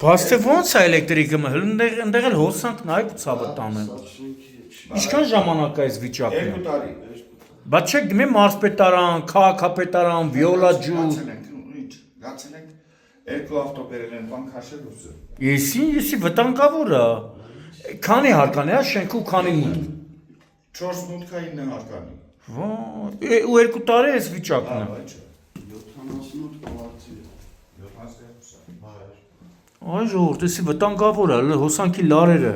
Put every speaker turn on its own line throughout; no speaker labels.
Բաստե ոնց է էլեկտրիկը մհլ ընդեղ էլ հոսանք նայ ցավը տանեմ։ Ինչքան ժամանակ է այս վիճակը։
2 տարի։
Բայց չեք դիմե մարզպետարան, քաղաքապետարան, վիոլա ջուր։
Գացել ենք 2 ավտո բերել են բան քաշել ուսը։
Եսի վտանգավոր է։ Քանի հարկան է շենքը ու քանի մուտք։
4 մուտքա 9 հարկանի։
Ու 2 տարի էս վիճակն է։
78 կվարտի։
72
Այ ժողովուրդ, եսի վտանգավոր է, հոսանքի լարերը։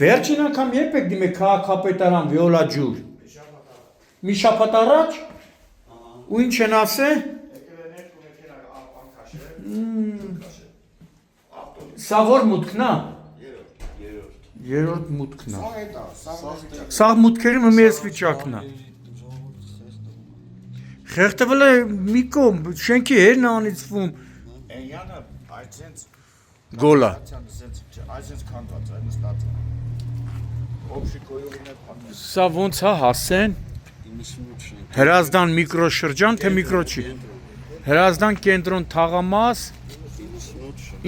Վերջին անգամ երբ եք դիմել քաղաքապետարան վիոլա ջուր։ Մի շաբաթ առաջ։ Ու ինչ են ասել։ Սա որ մուտքն է։ Երրորդ մուտքն է։ Սա մուտքերի մի էս վիճակն է։ Խեղդվել է մի կողմ, շենքի հերն է անիծվում։
Ենյանը այսենց
Գոլա։
այսենց քանդած է նստած։ Օբշիկոյովին է քանդած։
Սա ոնց է հասեն։
98 շենք։
Հրազդան միկրոշրջան թե միկրոչի։ Հրազդան կենտրոն թաղամաս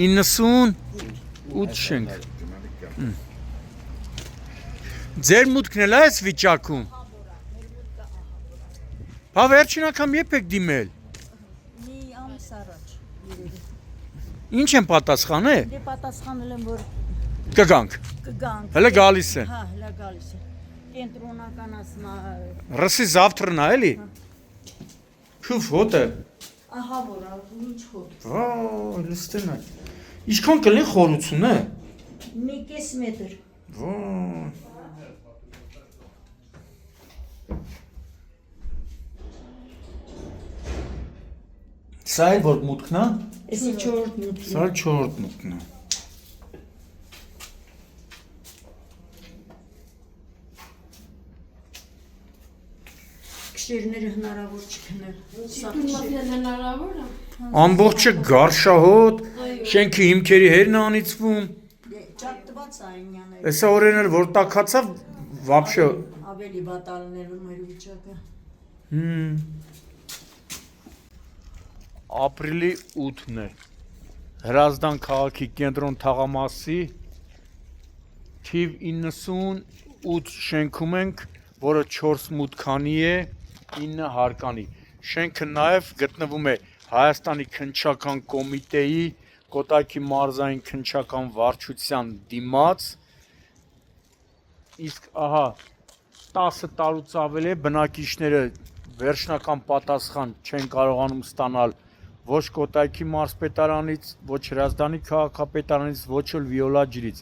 98 շենք։ Ձեր մուտքն էլ է այս վիճակում։ Բա վերջին անգամ երբ եք դիմել։
Մի ամիս առաջ երևի։
Ինչ են պատասխանել։
Դե պատասխանել եմ, որ
Կգանք։
կգանք։
Հələ գալիս են։
Հա, հələ գալիս է։ Կենտրոնական ասմա։
Ռսի զավթրն է էլի։ Փուֆ հոտը։
Ահա որ, ինչ հոտ։
Վայ, լստեն է։ Ինչքան կլինի խորությունը։
Մի կես մետր։
Վայ։ Սա էլ որ մուտքն է։
Էսի 4 մուտք։
Սա էլ 4-րդ մուտքն է։
Քշերները հնարավոր չքնել։
Մտնեն հնարավոր է։
Ամբողջը գարշահոտ, շենքի հիմքերի հերն է անիծվում։
Ճակտված է այնյաները։
Էսա օրերն էլ որ տակացավ вообще
Ավելի բատալներում մեր վիճակը։
ապրիլի 8-ն է։ Հրազդան քաղաքի կենտրոն թաղամասի թիվ 98 շենքում ենք, որը 4 մուտքանի է, 9 հարկանի։ Շենքը նաև գտնվում է Հայաստանի քննչական կոմիտեի Կոտայքի մարզային քննչական վարչության դիմաց։ Իսկ ահա 10 տարուց ավել է բնակիչները վերջնական պատասխան չեն կարողանում ստանալ ոչ Կոտայքի մարզպետարանից, ոչ Հրազդանի քաղաքապետարանից, ոչ էլ վիոլա ջրից։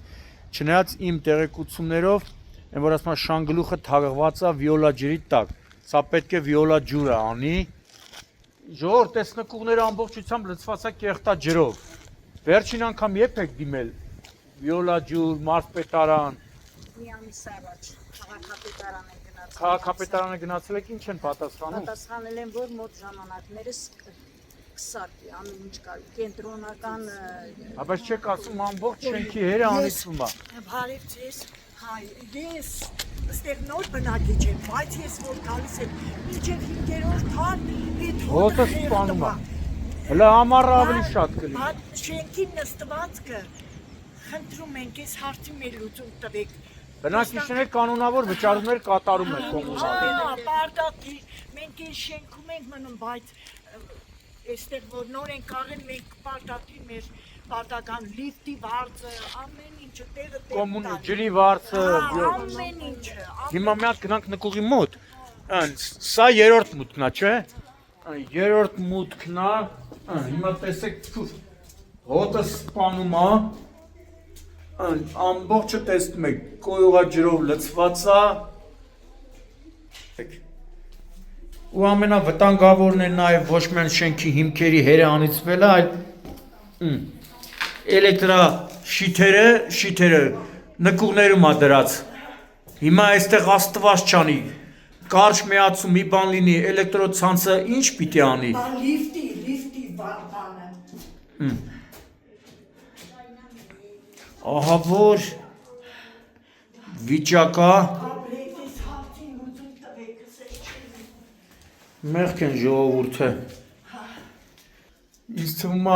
Չնայած իմ տեղեկություններով, այն որ ասում է շանգլուխը թաղված է վիոլա ջրի տակ։ Սա պետք է վիոլա ջուրը անի։ Ժողովուրդ, տեսնկուղները ամբողջությամբ լցված է կեղտա ջրով։ Վերջին անգամ երբ եք դիմել վիոլա ջուր, մարզպետարան։
Մի ամիս առաջ քաղաքապետարան է գնացել։
Քաղաքապետարանը գնացել եք, ինչ են պատասխանում։
Պատասխանել են, որ մոտ ժամանակներս կսարքի ամեն ինչ կա կենտրոնական
Բայց չեք ասում ամբողջ շենքի հերը անիծվում է։
Բարև ձեզ, հայ, ես ստեղ նոր բնակիչ եմ, բայց ես որ գալիս եմ մինչև 5-րդ թար այդ
Հոտը սպանում է։ Հələ ամառը ավելի շատ կլինի։
Բայց շենքի նստվածքը խնդրում ենք ես հարցի մեր լուծում տվեք։
Բնակիչները կանոնավոր վճարումներ կատարում են կոմունալ։
Հա, պարտադիր, մենք այս շենքում ենք մնում, բայց այստեղ որ նոր ենք աղել մենք պարտադիր մեր պարտական լիֆտի վարձը, ամեն ինչը տեղը
Կոմուն ջրի վարձը,
ամեն ինչը։
հիմա մի հատ գնանք նկուղի մոտ։ Սա երրորդ մուտքն է, չէ՞։ Երրորդ մուտքն է։ Հիմա տեսեք, հոտը սպանում է։ Ամբողջը տեսնում եք, կոյուղաջրով լցված է։ Ու ամենավտանգավորն է նաև ոչ միայն շենքի հիմքերի հերը անիծվել է, այլ էլեկտրա շիթերը նկուղներում է դրած։ Հիմա այստեղ աստված չանի, կարճ միացում մի բան լինի, էլեկտրոցանցը ինչ պիտի անի։
Լիֆտի բանը։
Ահա որ վիճակա մեղք են ժողովուրդը, Ինձ թվում է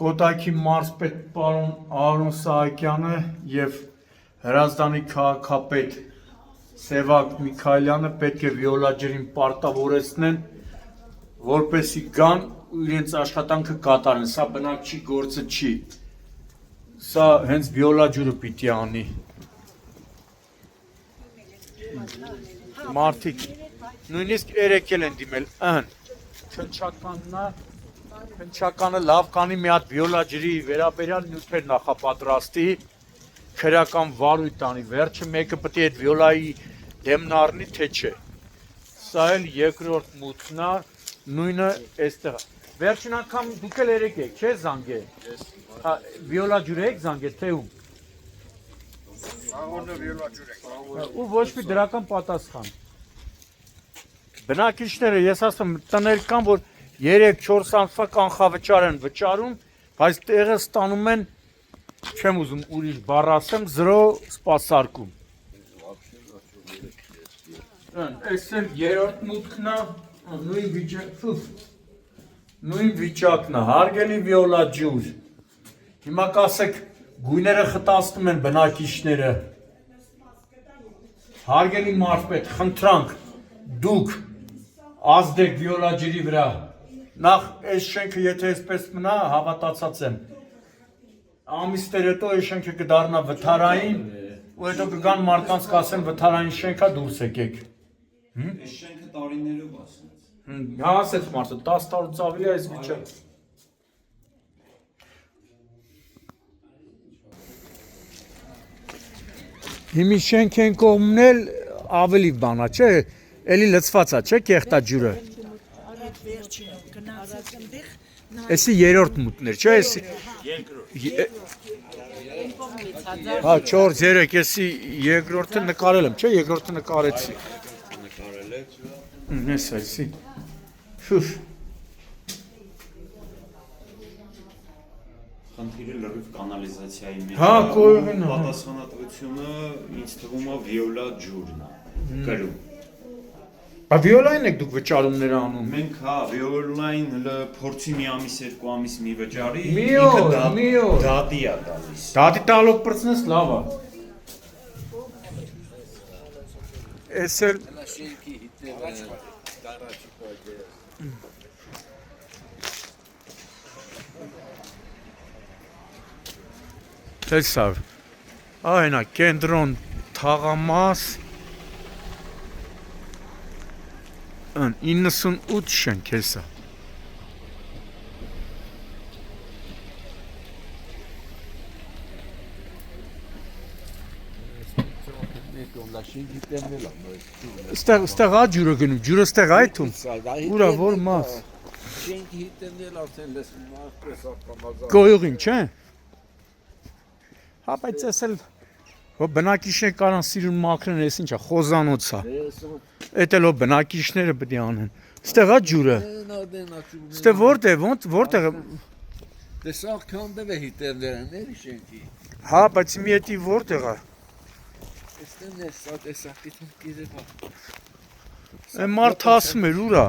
Կոտայքի մարզպետ պարոն Արոն Սահակյանը եւ Հրազդանի քաղաքապետ Սևակ Միքայելյանը պետք է վիոլաջերին պարտավորեցնեն, որպեսզի գան ու իրենց աշխատանքը կատարեն։ Սա բնակչի գործը չի։ Սա հենց վիոլաջուրը պիտի անի։ Մարդիկ նույնիսկ երեկել են դիմել, քնչականը լավ կանի մի հատ վիոլաջրի վերաբերյալ նյութեր նախապատրաստի, քրական վարույթ անի, վերջը մեկը պետք է այդ վիոլայի դեմն առնի, թե չէ։ Սա էլ երկրորդ մուտքն է, նույնը այստեղ։ Վերջին անգամ դուք էլ երեկեք, չէ՞ զանգել։ Հա, վիոլաջուր եք զանգել, թե ում։ Ու ոչ մի դրական պատասխան։ Բնակիչները, ես ասում, տներ կան, որ 3-4 ամսվա կանխավճար են վճարում, բայց տեղը ստանում են, չեմ ուզում ուրիշ բառ ասեմ, 0 սպասարկում։ Այս էլ երրորդ մուտքն է, նույն վիճակն է, հարգելի վիոլաջուր։ Հիմա կասեք, գույները խտացնում են բնակիչները։ Հարգելի մարզպետ, խնդրանք, դուք ազդեք վիոլաջերի վրա։ Նախ այս շենքը եթե այսպես մնա, հավատացած եմ։ Ամիսներ հետո այս շենքը կդառնա վթարային, ու հետո կգան մարդկանց կասեն վթարային շենքա դուրս եկեք։
Այս շենքը տարիներով ասած։
Հա, ասեց մարդը, 10 տարուց ավելի է այս վիճակը։ Հիմի շենք են կողմն էլ ավելի բանա, չէ, էլի լծված է, չէ, կեղտա ջուրը։
Այդ վերջինով գնացած այնտեղ
Էսի երրորդ մուտներ, չէ, էսի։ Հա, 4-3, էսի երկրորդը նկարել եմ, չէ, երկրորդը նկարեցի։
Նկարել եք։
Ես էսի։ Շուշ։
Խնդիրը լրիվ կանալիզացիայի մեջ։
Հա, կողմն է։
Պատասխանատվությունը ինձ թվում է վիոլա ջուրն է։ Գրում։
Բա վիոլային եք դուք վճարումներ անում։
Մենք հա վիոլային հələ փորձի մի ամիս, երկու ամիս մի վճարի,
Մի օր։
դատի է տալիս։
Դատի տալով պրծնես լավ է։ Էս էլ Տեսավ, այնա կենտրոն թաղամաս 98 շենք հեսա։ Ստեղ ա ջուրը գնում, ջուրը ստեղ այդում, ուրա որ մաս։ Գոյողին, չէ։ Հա, բայց ես էլ բնակիչներ կարան սիրուն մաքրեն, ես ինչա, խոզանոց է։ Էդ էլ բնակիչները պետք է անեն։ Ստեղ ա ջուրը։ Ստեղ որտեղ։
Տեսակ քանդել է հիտերներն շենքի։
Հա, բայց մի էտի որտեղ է։
Այստեղ է սա տեսակի գիրը։
Այն մարդը ասում էր ուրա։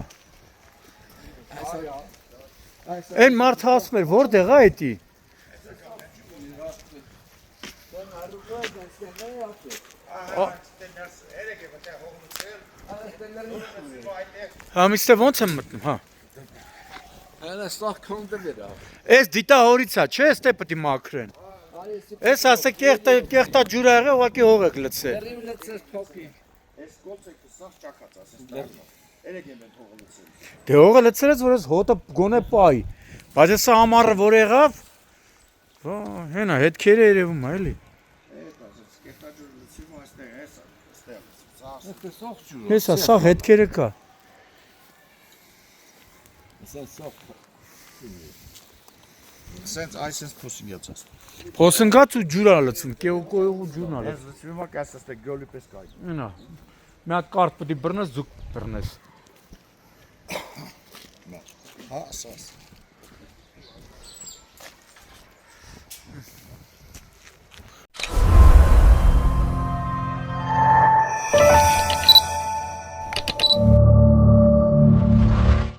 Այն մարդը ասում էր որտեղ է էտի։ Հա, միստե ոնց եմ մտնում, հա։
Այլա սա քանդել է։
Էս դիտահորից է, չէ, ստե պետք է մաքրեն։ Էս ասե կեղտա ջուրը եղել, ուղղակի հող եք լցել։
Դերիվ լցես փոքի։
Այս կոլցը կսած ճակած ասես դառնա։ Երեք եմ թողը լցել։
Դե հողը լցրեց, որ էս հոտը գոնե պայի։ Բայց էս ամառը որ եղավ, հենա հետքերը երևում է, էլի։
Այդ ասես կեխտաջուրը լցիվում այստեղ, այստեղ։
Տեսակ ջուրը։
Հեսա, սա հետքերը կա։
Սա
Սենց այսպես փոսինգացած։
Փոսնգաց ու ջուր ա լցում, կեոկոյու ջուրն ա լցում։
Ես լցվում ա կասես թե գոլի պես կայ։
Հենա։ Մի հատ կարտ պետք է բռնես, ձուկ բռնես։
Հա, ասած։